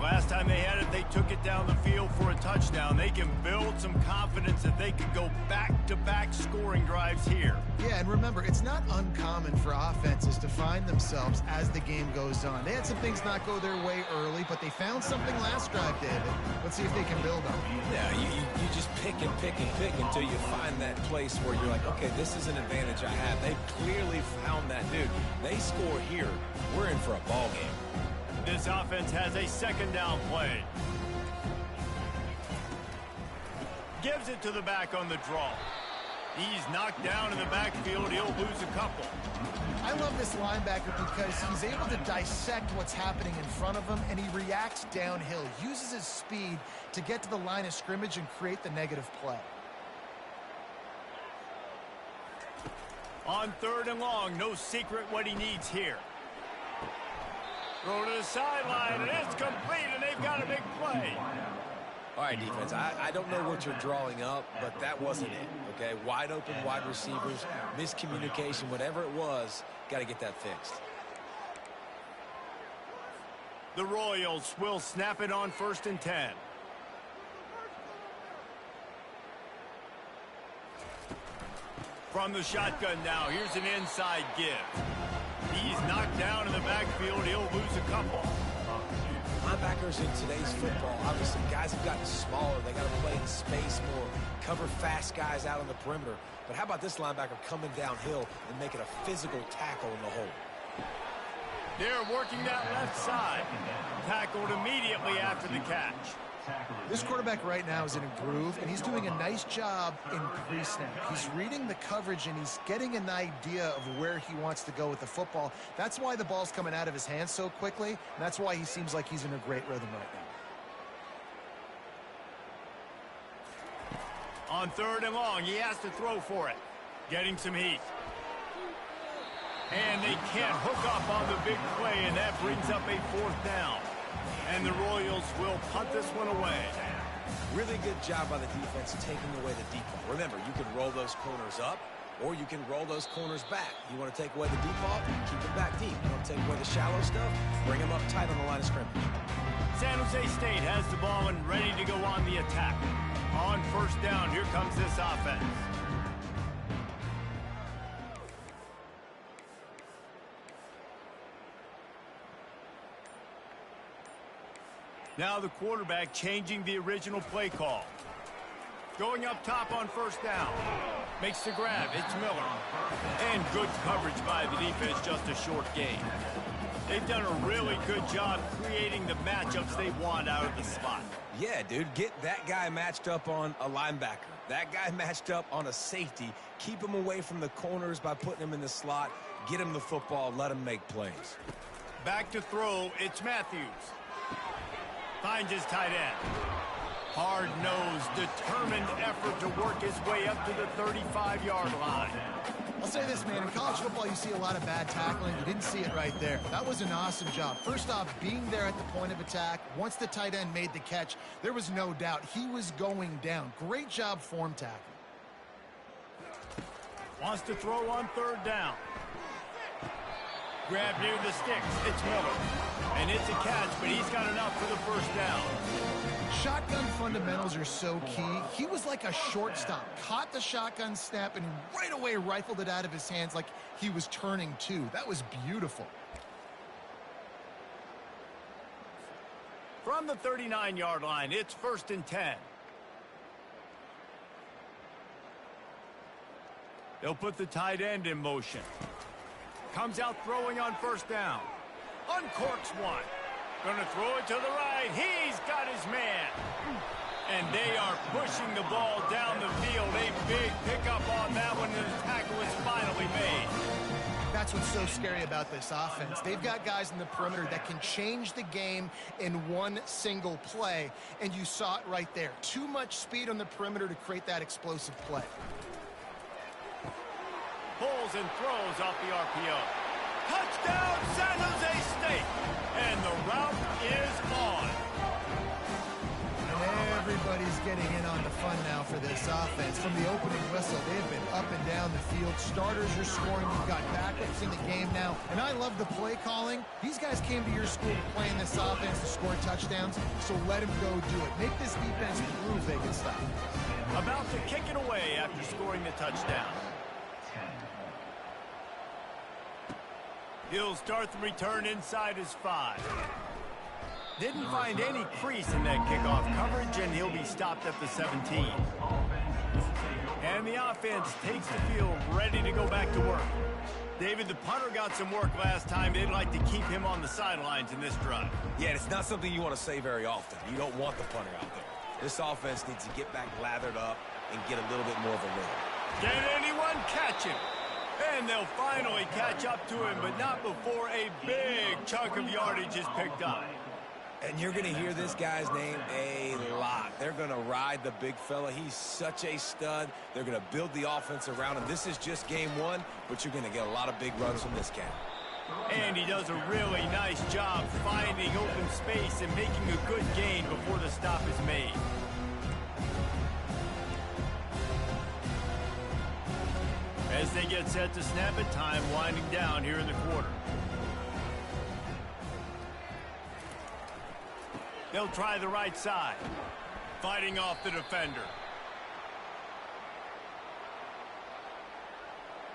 Last time they had it, they took it down the field for a touchdown. They can build some confidence that they could go back-to-back scoring drives here. Yeah, and remember, it's not uncommon for offenses to find themselves as the game goes on. They had some things not go their way early, but they found something last drive, David. Let's see if they can build on it. Yeah, you just pick and pick and pick until you find that place where you're like, okay, this is an advantage I have. They've clearly found that, dude. They score here, we're in for a ball game. This offense has a second down play. Gives it to the back on the draw. He's knocked down in the backfield. He'll lose a couple. I love this linebacker because he's able to dissect what's happening in front of him, and he reacts downhill, uses his speed to get to the line of scrimmage and create the negative play. On 3rd and long, no secret what he needs here. Throw to the sideline, and it's complete, and they've got a big play. All right, defense, I don't know what you're drawing up, but that wasn't it, okay? Wide open wide receivers, miscommunication, whatever it was, got to get that fixed. The Royals will snap it on 1st and 10. From the shotgun now, here's an inside give. He's knocked down in the backfield. He'll lose a couple. Linebackers in today's football, obviously, guys have gotten smaller. They got to play in space more, cover fast guys out on the perimeter. But how about this linebacker coming downhill and making a physical tackle in the hole? They're working that left side. Tackled immediately after the catch. This quarterback right now is in a groove, and he's doing a nice job in pre-snap. He's reading the coverage, and he's getting an idea of where he wants to go with the football. That's why the ball's coming out of his hands so quickly, and that's why he seems like he's in a great rhythm right now. On 3rd and long, he has to throw for it. Getting some heat. And they can't hook up on the big play, and that brings up a 4th down. And the Royals will punt this one away. Really good job by the defense taking away the deep ball. Remember, you can roll those corners up, or you can roll those corners back. You want to take away the deep ball, keep it back deep. You want to take away the shallow stuff, bring them up tight on the line of scrimmage. San Jose State has the ball and ready to go on the attack. On 1st down, here comes this offense. Now the quarterback changing the original play call. Going up top on 1st down. Makes the grab. It's Miller. And good coverage by the defense, just a short gain. They've done a really good job creating the matchups they want out of the slot. Yeah, dude, get that guy matched up on a linebacker. That guy matched up on a safety. Keep him away from the corners by putting him in the slot. Get him the football. Let him make plays. Back to throw. It's Matthews. Finds his tight end. Hard-nosed, determined effort to work his way up to the 35-yard line. I'll say this, man. In college football, you see a lot of bad tackling. You didn't see it right there. That was an awesome job. First off, being there at the point of attack. Once the tight end made the catch, there was no doubt he was going down. Great job form tackling. Wants to throw on 3rd down. Grab near the sticks. It's Miller. And it's a catch, but he's got enough for the 1st down. Shotgun fundamentals are so key. He was like a shortstop. Caught the shotgun snap and right away rifled it out of his hands like he was turning too. That was beautiful. From the 39-yard line, it's 1st and 10. They'll put the tight end in motion. Comes out throwing on 1st down. Uncorks one. Gonna throw it to the right. He's got his man. And they are pushing the ball down the field. A big pickup on that one, and the tackle is finally made. That's what's so scary about this offense. They've got guys in the perimeter that can change the game in one single play, and you saw it right there. Too much speed on the perimeter to create that explosive play. Pulls and throws off the RPO. Touchdown, San Jose State. And the route is on. And Everybody's getting in on the fun now for this offense. From the opening whistle, they have been up and down the field. Starters are scoring. You've got backups in the game now. And I love the play calling. These guys came to your school to play in this offense to score touchdowns, so let them go do it. Make this defense prove they can stop. About to kick it away after scoring the touchdown. He'll start the return inside his 5. Didn't find any crease in that kickoff coverage, and he'll be stopped at the 17. And the offense takes the field ready to go back to work. David, the punter got some work last time. They'd like to keep him on the sidelines in this drive. Yeah, it's not something you want to say very often. You don't want the punter out there. This offense needs to get back lathered up and get a little bit more of a rhythm. Can anyone catch him? And they'll finally catch up to him, but not before a big chunk of yardage is picked up. And you're going to hear this guy's name a lot. They're going to ride the big fella. He's such a stud. They're going to build the offense around him. This is just game 1, but you're going to get a lot of big runs from this guy. And he does a really nice job finding open space and making a good gain before the stop is made. As they get set to snap it, time winding down here in the quarter. They'll try the right side, fighting off the defender.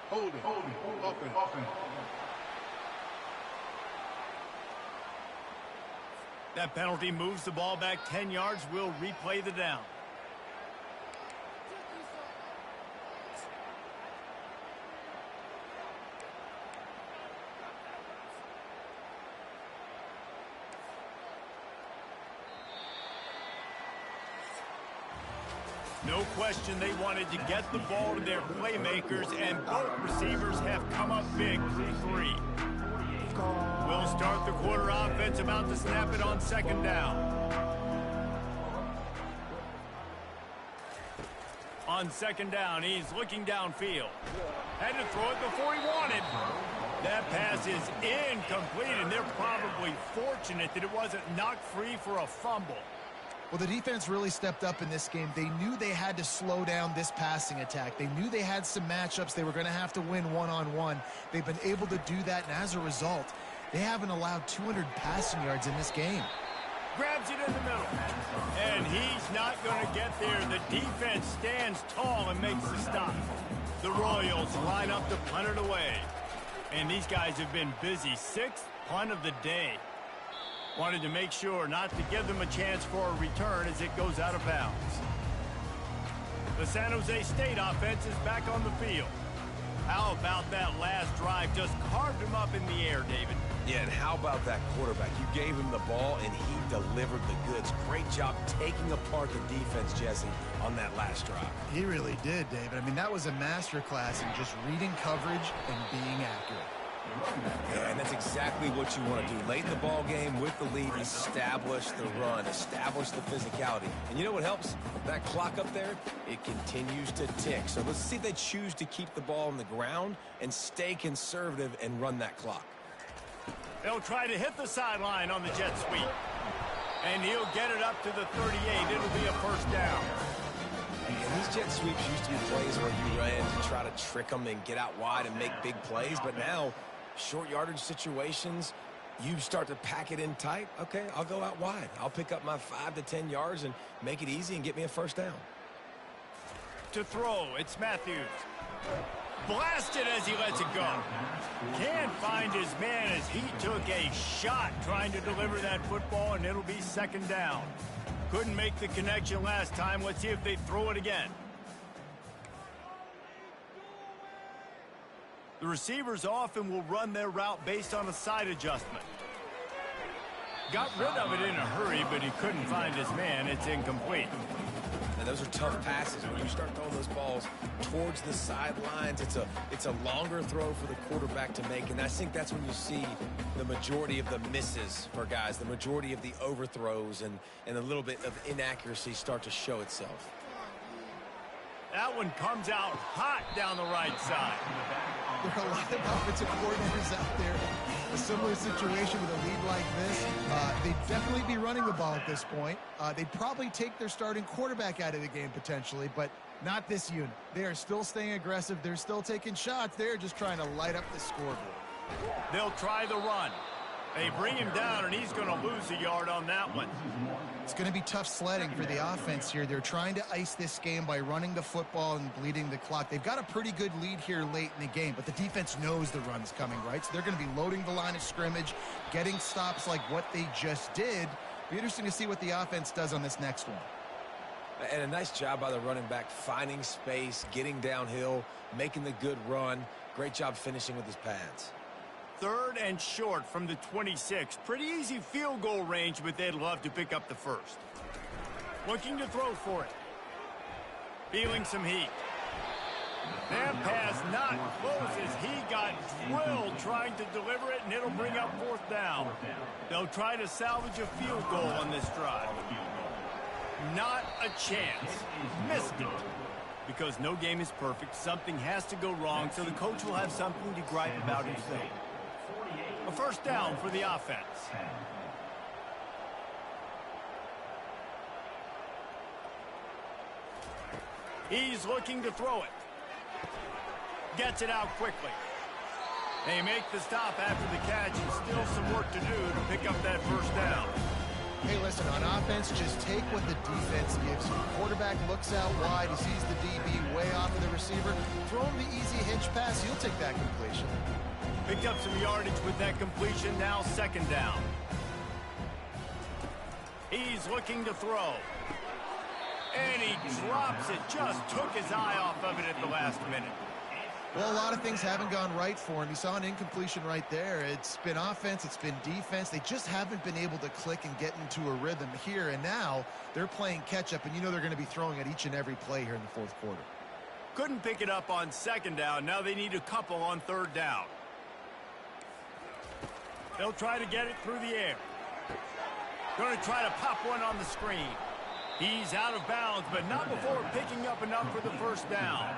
Holding. Offense. That penalty moves the ball back 10 yards. We'll replay the down. No question they wanted to get the ball to their playmakers, and both receivers have come up big through 3. We'll start the quarter offense, about to snap it on 2nd down. On 2nd down, he's looking downfield. Had to throw it before he wanted. That pass is incomplete, and they're probably fortunate that it wasn't knocked free for a fumble. Well, the defense really stepped up in this game. They knew they had to slow down this passing attack. They knew they had some matchups they were going to have to win one-on-one. They've been able to do that, and as a result, they haven't allowed 200 passing yards in this game. Grabs it in the middle. And he's not going to get there. The defense stands tall and makes the stop. The Royals line up to punt it away. And these guys have been busy. 6th punt of the day. Wanted to make sure not to give them a chance for a return as it goes out of bounds. The San Jose State offense is back on the field. How about that last drive? Just carved him up in the air, David. Yeah, and how about that quarterback? You gave him the ball, and he delivered the goods. Great job taking apart the defense, Jesse, on that last drive. He really did, David. I mean, that was a masterclass in just reading coverage and being accurate. Yeah, and that's exactly what you want to do. Late in the ball game with the lead, establish the run, establish the physicality. And you know what helps? That clock up there, it continues to tick. So let's see if they choose to keep the ball on the ground and stay conservative and run that clock. They'll try to hit the sideline on the jet sweep. And he'll get it up to the 38. It'll be a 1st down. And these jet sweeps used to be plays where you ran to try to trick them and get out wide and make big plays. But now, short yardage situations, you start to pack it in tight. Okay, I'll go out wide. I'll pick up my 5 to 10 yards and make it easy and get me a 1st down. To throw, it's Matthews. Blasted as he lets it go. Can't find his man as he took a shot trying to deliver that football, and it'll be 2nd down. Couldn't make the connection last time. Let's see if they throw it again. The receivers often will run their route based on a side adjustment. Got rid of it in a hurry, but he couldn't find his man. It's incomplete. And those are tough passes. When you start throwing those balls towards the sidelines, it's a longer throw for the quarterback to make. And I think that's when you see the majority of the misses for guys, the majority of the overthrows and a little bit of inaccuracy start to show itself. That one comes out hot down the right side. There are a lot of offensive coordinators out there. A similar situation with a lead like this. They'd definitely be running the ball at this point. They'd probably take their starting quarterback out of the game potentially, but not this unit. They are still staying aggressive. They're still taking shots. They're just trying to light up the scoreboard. They'll try the run. They bring him down, and he's going to lose a yard on that one. It's going to be tough sledding for the offense here. They're trying to ice this game by running the football and bleeding the clock. They've got a pretty good lead here late in the game, but the defense knows the run's coming, right? So they're going to be loading the line of scrimmage, getting stops like what they just did. Be interesting to see what the offense does on this next one. And a nice job by the running back, finding space, getting downhill, making the good run. Great job finishing with his pads. 3rd and short from the 26. Pretty easy field goal range, but they'd love to pick up the first. Looking to throw for it. Feeling some heat. That pass not close as he got drilled trying to deliver it, and it'll bring up 4th down. They'll try to salvage a field goal on this drive. Not a chance. Missed it. Because no game is perfect, something has to go wrong, so the coach will have something to gripe about himself. A 1st down for the offense. He's looking to throw it. Gets it out quickly. They make the stop after the catch, and still some work to do to pick up that 1st down. Hey, listen, on offense, just take what the defense gives you. Quarterback looks out wide, he sees the DB way off of the receiver. Throw him the easy hitch pass, he'll take that completion. Picked up some yardage with that completion, now 2nd down. He's looking to throw. And he drops it, just took his eye off of it at the last minute. Well, a lot of things haven't gone right for him. You saw an incompletion right there. It's been offense, it's been defense. They just haven't been able to click and get into a rhythm here. And now they're playing catch-up, and you know they're going to be throwing at each and every play here in the 4th quarter. Couldn't pick it up on 2nd down. Now they need a couple on 3rd down. They'll try to get it through the air. Going to try to pop one on the screen. He's out of bounds, but not before picking up enough for the 1st down.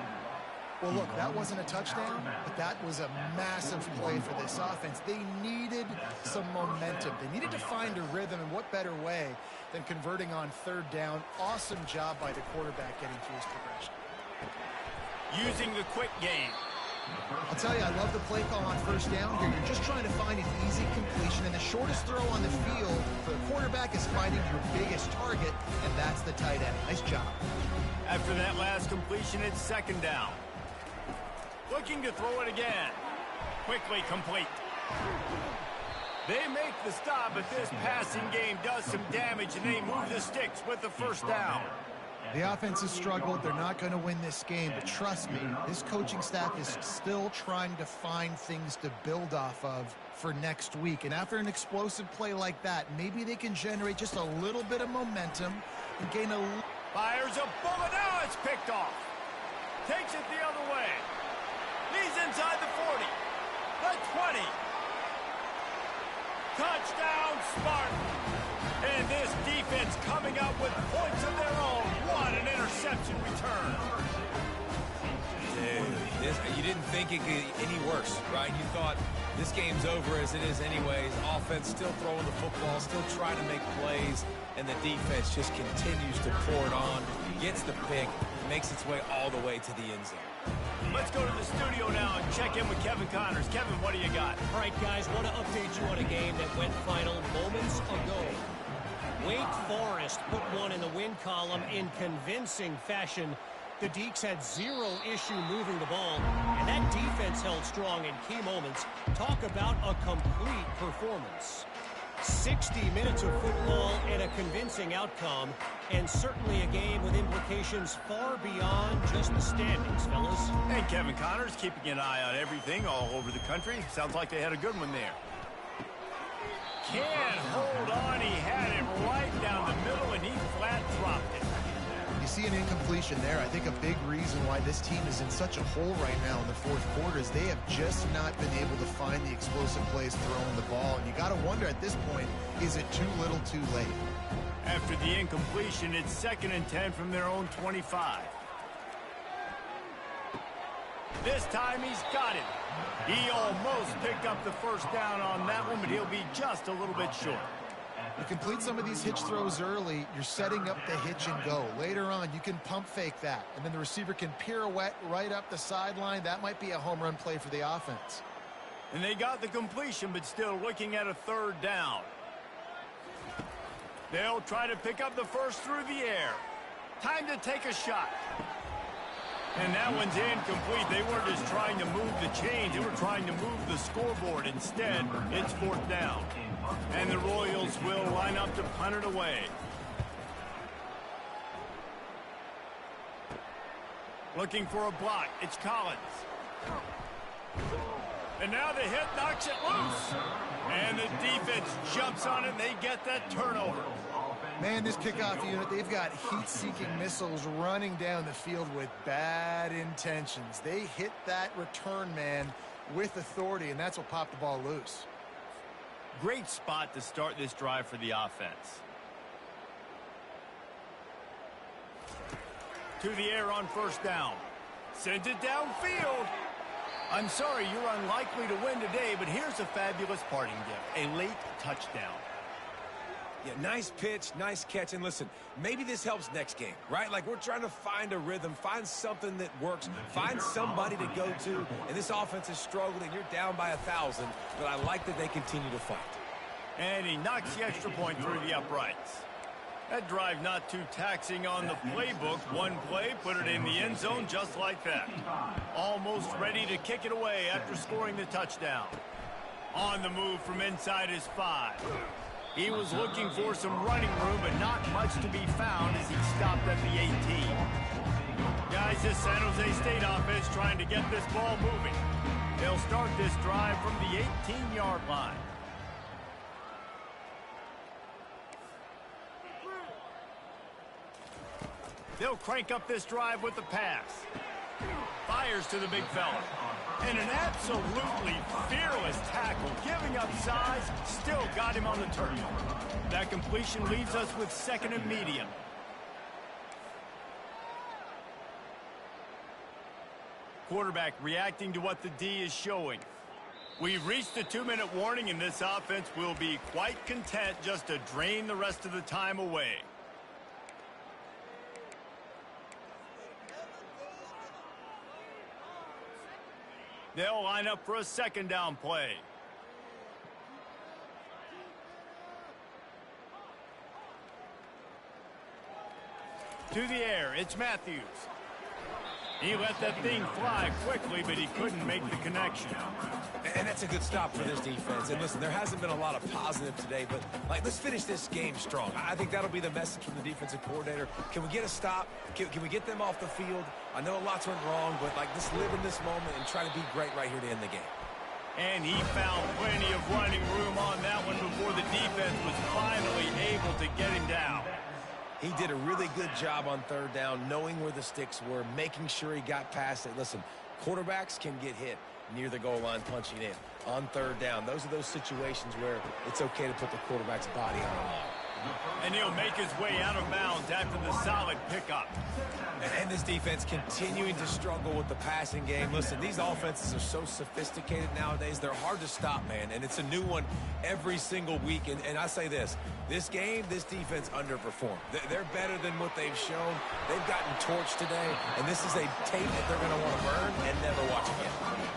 Well, look, that wasn't a touchdown, but that was a massive play for this offense. They needed some momentum. They needed to find a rhythm, and what better way than converting on 3rd down. Awesome job by the quarterback getting through his progression. Using the quick game. I'll tell you, I love the play call on 1st down here. You're just trying to find an easy completion, and the shortest throw on the field for the quarterback is finding your biggest target, and that's the tight end. Nice job. After that last completion, it's 2nd down. Looking to throw it again. Quickly complete. They make the stop, but this passing game does some damage, and they move the sticks with the 1st down. The offense has struggled. They're not going to win this game, but trust me, this coaching staff is still trying to find things to build off of for next week. And after an explosive play like that, maybe they can generate just a little bit of momentum and gain a... Fires a bullet. Now it's picked off. Takes it the other way. He's inside the 40. The 20. Touchdown, Spartans. And this defense coming up with points of their own. What an interception return. Dude, you didn't think it could get any worse, right? You thought this game's over as it is anyways. Offense still throwing the football, still trying to make plays, and the defense just continues to pour it on, gets the pick, makes its way all the way to the end zone. Let's go to the studio now and check in with Kevin Connors. Kevin, what do you got? All right, guys, want to update you on a game that went final moments ago. Wake Forest put one in the win column in convincing fashion. The Deeks had zero issue moving the ball, and that defense held strong in key moments. Talk about a complete performance. 60 minutes of football and a convincing outcome, and certainly a game with implications far beyond just the standings, fellas. Hey, Kevin Connors, keeping an eye on everything all over the country. Sounds like they had a good one there. Can't hold on. He had it right down the middle, and he flat dropped it. You see an incompletion there. I think a big reason why this team is in such a hole right now in the 4th quarter is they have just not been able to find the explosive plays throwing the ball. And you got to wonder at this point, is it too little too late? After the incompletion, it's 2nd and 10 from their own 25. This time he's got it. He almost picked up the first down on that one, but he'll be just a little bit short. You complete some of these hitch throws early, you're setting up the hitch and go. Later on, you can pump fake that, and then the receiver can pirouette right up the sideline. That might be a home run play for the offense. And they got the completion, but still looking at a third down. They'll try to pick up the first through the air. Time to take a shot. And that one's incomplete. They weren't just trying to move the chains. They were trying to move the scoreboard. Instead, it's fourth down. And the Royals will line up to punt it away. Looking for a block. It's Collins. And now the hit knocks it loose. And the defense jumps on it, and they get that turnover. Man, this kickoff unit, they've got heat-seeking missiles running down the field with bad intentions. They hit that return man with authority, and that's what popped the ball loose. Great spot to start this drive for the offense. To the air on first down. Sends it downfield. I'm sorry, you're unlikely to win today, but here's a fabulous parting gift. A late touchdown. Yeah, nice pitch, nice catch. And listen, maybe this helps next game, right? Like, we're trying to find a rhythm, find something that works, find somebody to go to. And this offense is struggling. You're down by 1,000, but I like that they continue to fight. And he knocks the extra point through the uprights. That drive not too taxing on the playbook. One play, put it in the end zone just like that. Almost ready to kick it away after scoring the touchdown. On the move from inside his 5. He was looking for some running room, but not much to be found as he stopped at the 18. Guys, this San Jose State offense trying to get this ball moving. They'll start this drive from the 18-yard line. They'll crank up this drive with the pass. Fires to the big fella. And an absolutely fearless tackle, giving up size, still got him on the turf. That completion leaves us with second and medium. Quarterback reacting to what the D is showing. We've reached the 2-minute warning, and this offense will be quite content just to drain the rest of the time away. They'll line up for a second down play. To the air, it's Matthews. He let that thing fly quickly, but he couldn't make the connection. And that's a good stop for this defense. And listen, there hasn't been a lot of positive today, but like, let's finish this game strong. I think that'll be the message from the defensive coordinator. Can we get a stop? Can we get them off the field? I know lots went wrong, but like, let's live in this moment and try to be great right here to end the game. And he found plenty of running room on that one before the defense was finally able to get him down. He did a really good job on third down, knowing where the sticks were, making sure he got past it. Listen, quarterbacks can get hit near the goal line punching in. On third down, those are those situations where it's okay to put the quarterback's body on the line. And he'll make his way out of bounds after the solid pickup. And this defense continuing to struggle with the passing game. Listen, these offenses are so sophisticated nowadays. They're hard to stop, man. And it's a new one every single week. And I say this game, this defense underperformed. They're better than what they've shown. They've gotten torched today. And this is a tape that they're going to want to burn and never watch again.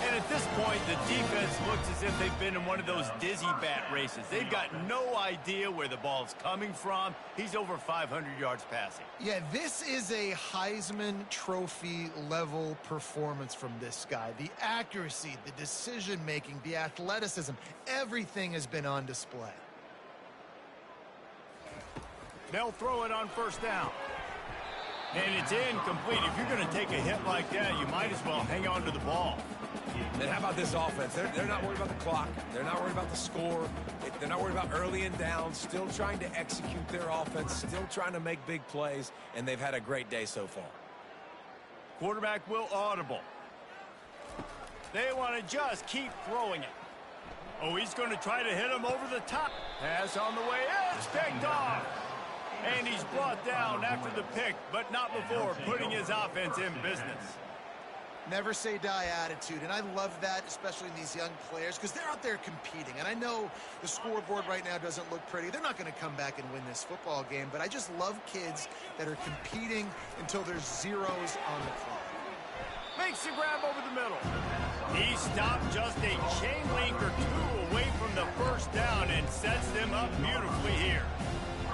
And at this point, the defense looks as if they've been in one of those dizzy bat races. They've got no idea where the ball's coming from. He's over 500 yards passing. Yeah, this is a Heisman Trophy level performance from this guy. The accuracy, the decision-making, the athleticism, everything has been on display. They'll throw it on first down. And it's incomplete. If you're going to take a hit like that, you might as well hang on to the ball. And how about this offense? They're not worried about the clock. They're not worried about the score. They're not worried about early and down. Still trying to execute their offense. Still trying to make big plays. And they've had a great day so far. Quarterback will audible. They want to just keep throwing it. Oh, he's going to try to hit him over the top. Pass on the way in. It's picked off. And he's brought down after the pick, but not before putting his offense in business. Never say die attitude, and I love that, especially in these young players, because they're out there competing. And I know the scoreboard right now doesn't look pretty. They're not going to come back and win this football game, but I just love kids that are competing until there's zeros on the clock. Makes the grab over the middle. He stopped just a chain link or two away from the first down and sets them up beautifully here.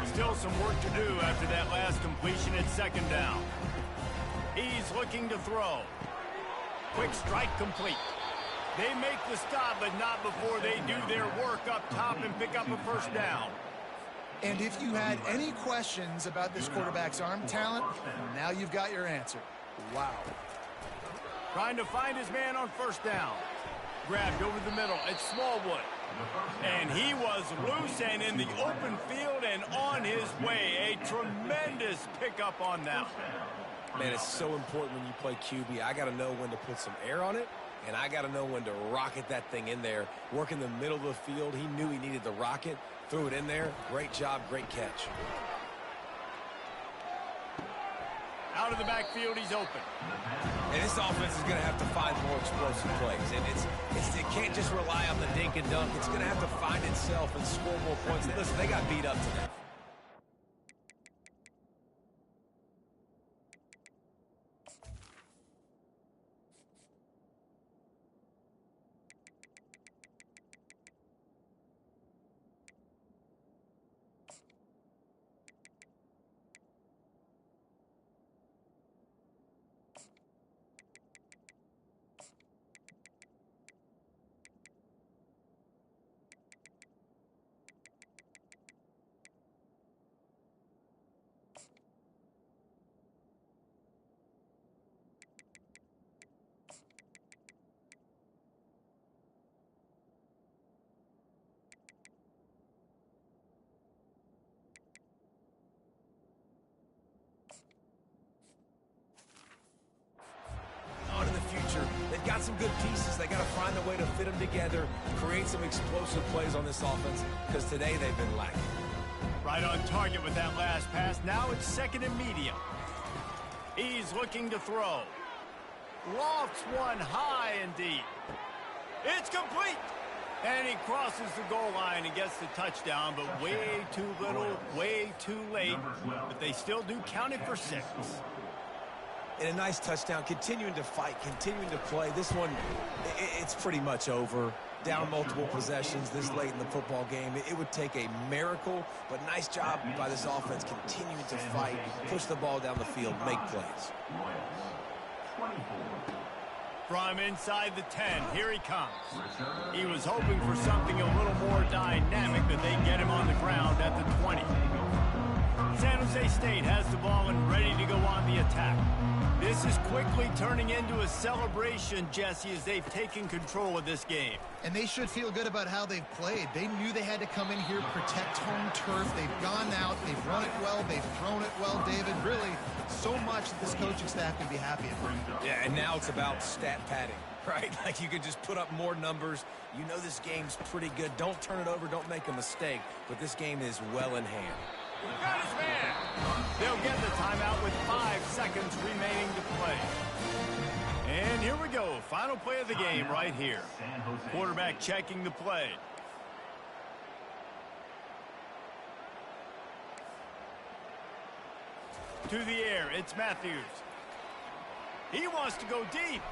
Still some work to do after that last completion at second down. He's looking to throw. Quick strike complete. They make the stop, but not before they do their work up top and pick up a first down. And if you had any questions about this quarterback's arm talent, now you've got your answer. Wow. Trying to find his man on first down. Grabbed over the middle. It's Smallwood. And he was loose and in the open field and on his way. A tremendous pickup on that one. Man, it's so important when you play QB. I got to know when to put some air on it, and I got to know when to rocket that thing in there. Work in the middle of the field. He knew he needed the rocket. Threw it in there. Great job, great catch. Out of the backfield, he's open. And this offense is going to have to find more explosive plays. And it can't just rely on the dink and dunk. It's going to have to find itself and score more points. And listen, they got beat up today. They've got some good pieces. They got to find a way to fit them together, create some explosive plays on this offense, because today they've been lacking. Right on target with that last pass. Now it's second and medium. He's looking to throw. Lofts one high and deep. It's complete. And he crosses the goal line and gets the touchdown, but way too little, way too late. But they still do count it for 6. And a nice touchdown, continuing to fight, continuing to play. This one, it's pretty much over. Down multiple possessions this late in the football game. It would take a miracle, but nice job by this offense continuing to fight, push the ball down the field, make plays. From inside the 10, here he comes. He was hoping for something a little more dynamic, but they get him on the ground at the 20. San Jose State has the ball and ready to go on the attack. This is quickly turning into a celebration, Jesse, as they've taken control of this game. And they should feel good about how they've played. They knew they had to come in here, protect home turf. They've gone out, they've run it well, they've thrown it well, David. Really, so much that this coaching staff can be happy about. Yeah, and now it's about stat padding, right? Like you can just put up more numbers. You know this game's pretty good. Don't turn it over, don't make a mistake. But this game is well in hand. Got his man. They'll get the timeout with 5 seconds remaining to play. And here we go. Final play of the game right here. Quarterback checking the play. To the air, it's Matthews. He wants to go deep.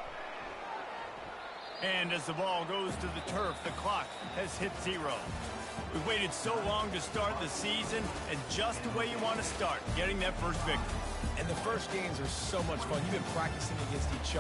And as the ball goes to the turf, the clock has hit 0. We've waited so long to start the season, and just the way you want to start, getting that first victory. And the first games are so much fun. You've been practicing against each other.